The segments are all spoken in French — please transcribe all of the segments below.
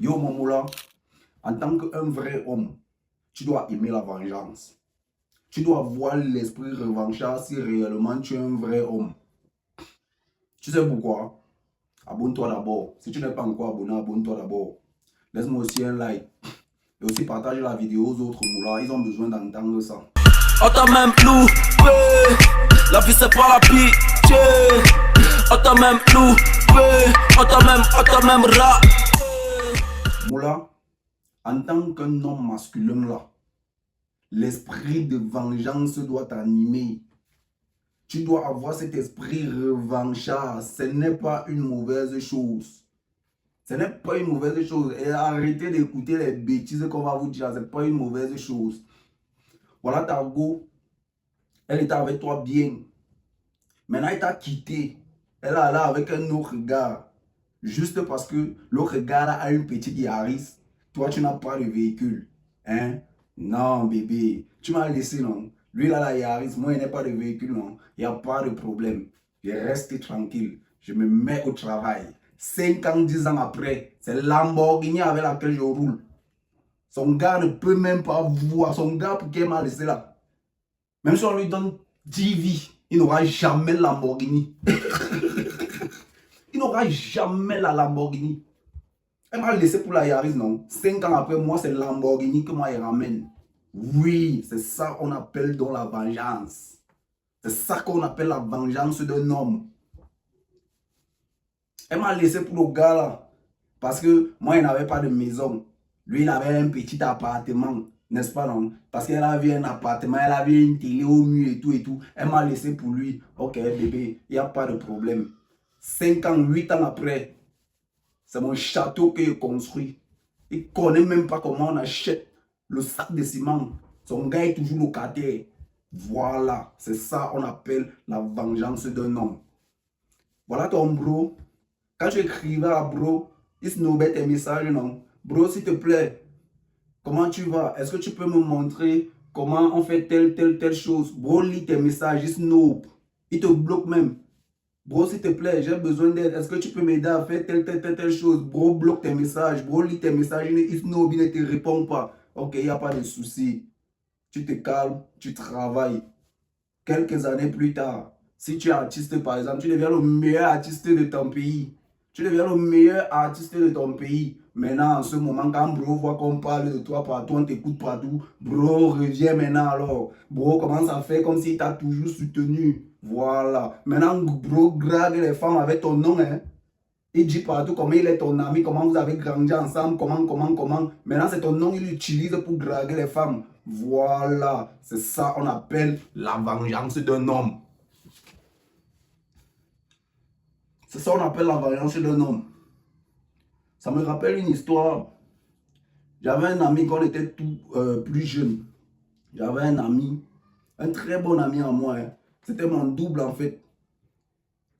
Yo, Momola, en tant qu'un vrai homme, tu dois aimer la vengeance. Tu dois avoir l'esprit revanchard si réellement tu es un vrai homme. Tu sais pourquoi? Abonne-toi d'abord. Si tu n'es pas encore abonné, abonne-toi d'abord. Laisse-moi aussi un like. Et aussi partage la vidéo aux autres moulards. Ils ont besoin d'entendre ça. On t'a même loupé. La vie c'est pas la pitié. On t'a même loupé. On t'a même raté. Moula, en tant qu'un homme masculin là, l'esprit de vengeance doit t'animer. Tu dois avoir cet esprit revanchard. Ce n'est pas une mauvaise chose. Ce n'est pas une mauvaise chose. Et arrêtez d'écouter les bêtises qu'on va vous dire. Ce n'est pas une mauvaise chose. Voilà ta go. Elle était avec toi bien. Maintenant, elle t'a quitté. Elle est allée avec un autre gars. Juste parce que l'autre gars a une petite Yaris. Toi, tu n'as pas de véhicule. Hein? Non, bébé. Tu m'as laissé, non? Lui, il a la Yaris. Moi, il n'a pas de véhicule, non? Il n'y a pas de problème. Je reste tranquille. Je me mets au travail. 5 ans, 10 ans après, c'est Lamborghini avec laquelle je roule. Son gars ne peut même pas voir. Son gars, pour qu'il m'a laissé là. Même si on lui donne 10 vies, il n'aura jamais la Lamborghini. Il n'aura jamais la Lamborghini. Elle m'a laissé pour la Yaris, non? 5 ans après, moi, c'est Lamborghini que moi, il ramène. Oui, c'est ça qu'on appelle dans la vengeance. C'est ça qu'on appelle la vengeance d'un homme. Elle m'a laissé pour le gars là. Parce que moi, il n'avait pas de maison. Lui, il avait un petit appartement. N'est-ce pas, non? Parce qu'elle avait un appartement, elle avait une télé au mur et tout et tout. Elle m'a laissé pour lui. Ok, bébé, il n'y a pas de problème. 5 ans, 8 ans après, c'est mon château que je construis. Il ne connaît même pas comment on achète le sac de ciment. Son gars est toujours locataire. Voilà, c'est ça qu'on appelle la vengeance d'un homme. Voilà ton bro. Quand tu écrivais à bro, il snobait tes messages, non? Bro, s'il te plaît, comment tu vas? Est-ce que tu peux me montrer comment on fait telle chose? Bro, lis tes messages, il snob. Il te bloque même. Bro, s'il te plaît, j'ai besoin d'aide. Est-ce que tu peux m'aider à faire telle chose? Bro, bloque tes messages. Bro, lis tes messages. Il snob, il ne te répond pas. Ok, il n'y a pas de souci. Tu te calmes, tu travailles. Quelques années plus tard, si tu es artiste, par exemple, tu deviens le meilleur artiste de ton pays. Tu deviens le meilleur artiste de ton pays. Maintenant, en ce moment, quand bro voit qu'on parle de toi partout, on t'écoute partout, bro, reviens maintenant alors. Bro commence à faire comme s'il t'a toujours soutenu. Voilà. Maintenant, bro drague les femmes avec ton nom. Hein. Il dit partout comment il est ton ami, comment vous avez grandi ensemble, comment. Maintenant, c'est ton nom, il l'utilise pour draguer les femmes. Voilà. C'est ça qu'on appelle la vengeance d'un homme. C'est ça qu'on appelle la vengeance d'un homme. Ça me rappelle une histoire. J'avais un ami quand on était plus jeune. J'avais un ami, un très bon ami à moi. Hein. C'était mon double en fait.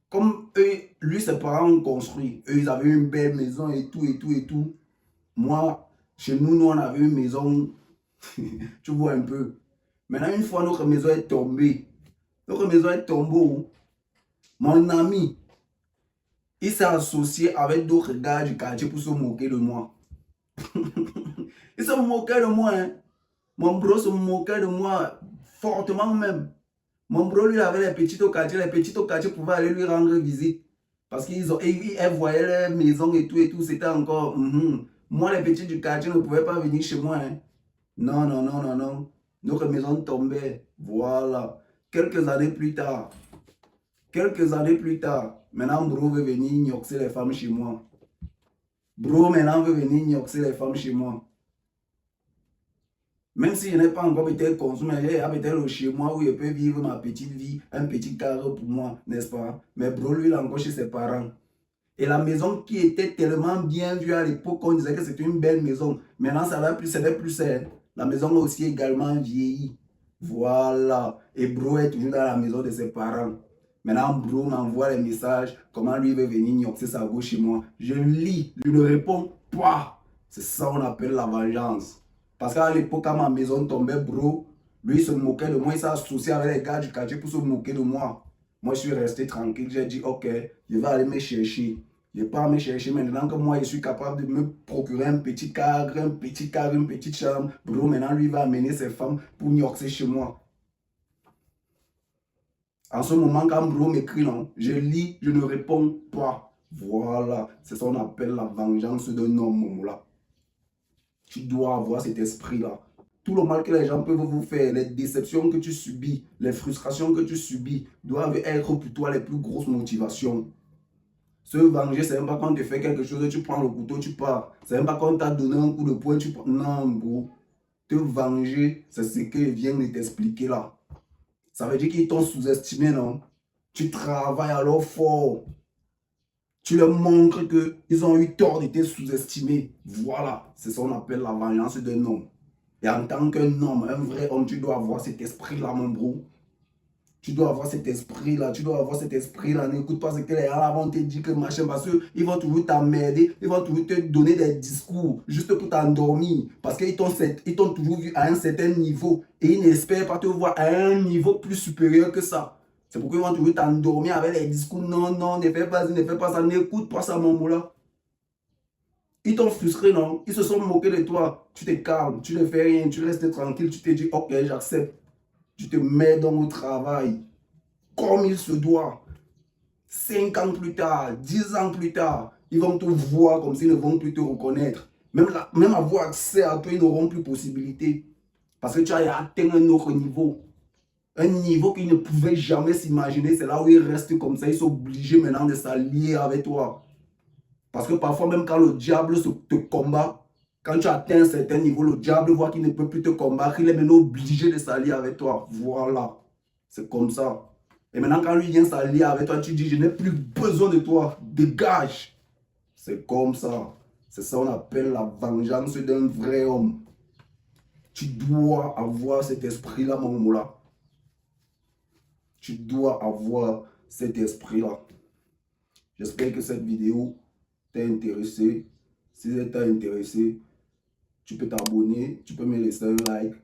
Comme eux, lui, ses parents ont construit. Eux, ils avaient une belle maison et tout. Moi, chez nous, on avait une maison. Tu vois un peu. Maintenant, une fois notre maison est tombée. Notre maison est tombée. Mon ami, il s'est associé avec d'autres gars du quartier pour se moquer de moi. Il se moquait de moi. Hein. Mon bro se moquait de moi fortement même. Mon bro, lui, avait les petits au quartier. Les petits au quartier pouvaient aller lui rendre visite. Parce qu'elle voyait les maisons et tout. C'était encore... Moi, les petits du quartier ne pouvaient pas venir chez moi. Hein. Non. Notre maison tombait. Voilà. Quelques années plus tard, maintenant, bro veut venir ignoxer les femmes chez moi. Bro, maintenant, veut venir ignoxer les femmes chez moi. Même si je n'ai pas encore peut-être consommé, il y a peut-être chez moi où je peux vivre ma petite vie, un petit carré pour moi, n'est-ce pas? Mais bro, lui, il est encore chez ses parents. Et la maison qui était tellement bien vue à l'époque, on disait que c'était une belle maison. Maintenant, ça va plus, c'est plus sain. La maison a aussi également vieilli. Voilà. Et bro est toujours dans la maison de ses parents. Maintenant, bro m'envoie les messages, comment lui veut venir gnoxer sa gauche chez moi. Je lis, lui ne répond pas. C'est ça qu'on appelle la vengeance. Parce qu'à l'époque, quand ma maison tombait, bro, lui il se moquait de moi, il s'est associé avec les gars du quartier pour se moquer de moi. Moi, je suis resté tranquille, j'ai dit, ok, je vais aller me chercher. Je n'ai pas à me chercher maintenant que moi, je suis capable de me procurer un petit cadre, un petit cadre, une petite chambre. Bro, maintenant, lui va amener ses femmes pour niorcer chez moi. En ce moment, quand Bro m'écrit, non, je lis, je ne réponds pas. Voilà, c'est ça qu'on appelle la vengeance d'un homme, Momola. Tu dois avoir cet esprit-là. Tout le mal que les gens peuvent vous faire, les déceptions que tu subis, les frustrations que tu subis, doivent être pour toi les plus grosses motivations. Se venger, c'est même pas quand tu fais quelque chose, tu prends le couteau, tu pars. C'est même pas quand tu t'as donné un coup de poing, tu prends. Non, bro. Te venger, c'est ce que je viens de t'expliquer là. Ça veut dire qu'ils t'ont sous-estimé, non? Tu travailles alors fort. Tu leur montres qu'ils ont eu tort de te sous-estimer. Voilà, c'est ça qu'on appelle la vengeance d'un homme. Et en tant qu'un homme, un vrai homme, tu dois avoir cet esprit-là, mon bro. Tu dois avoir cet esprit-là, tu dois avoir cet esprit-là. N'écoute pas ce que les gens vont te dire que machin, parce qu'ils vont toujours t'emmerder, ils vont toujours te donner des discours juste pour t'endormir. Parce qu'ils t'ont toujours vu à un certain niveau et ils n'espèrent pas te voir à un niveau plus supérieur que ça. C'est pourquoi ils vont toujours t'endormir avec les discours. Non, non, ne fais pas ça, n'écoute pas ça, mon mot-là. Ils t'ont frustré, non? Ils se sont moqués de toi. Tu te calmes, tu ne fais rien, tu restes tranquille, tu te dis, ok, j'accepte. Tu te mets dans le travail comme il se doit. 5 ans plus tard, 10 ans plus tard, ils vont te voir comme s'ils ne vont plus te reconnaître. Même avoir accès à toi, ils n'auront plus possibilité. Parce que tu as atteint un autre niveau. Un niveau qu'ils ne pouvaient jamais s'imaginer. C'est là où ils restent comme ça. Ils sont obligés maintenant de s'allier avec toi. Parce que parfois, même quand le diable te combat, quand tu atteins un certain niveau, le diable voit qu'il ne peut plus te combattre. Il est maintenant obligé de s'allier avec toi. Voilà. C'est comme ça. Et maintenant, quand lui vient s'allier avec toi, tu dis, je n'ai plus besoin de toi. Dégage. C'est comme ça. C'est ça qu'on appelle la vengeance d'un vrai homme. Tu dois avoir cet esprit-là, mon moula. Tu dois avoir cet esprit-là. J'espère que cette vidéo t'a intéressé. Si elle t'a intéressé, tu peux t'abonner, tu peux me laisser un like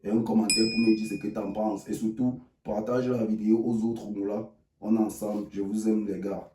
et un commentaire pour me dire ce que tu en penses. Et surtout, partage la vidéo aux autres moulas. On est ensemble. Je vous aime les gars.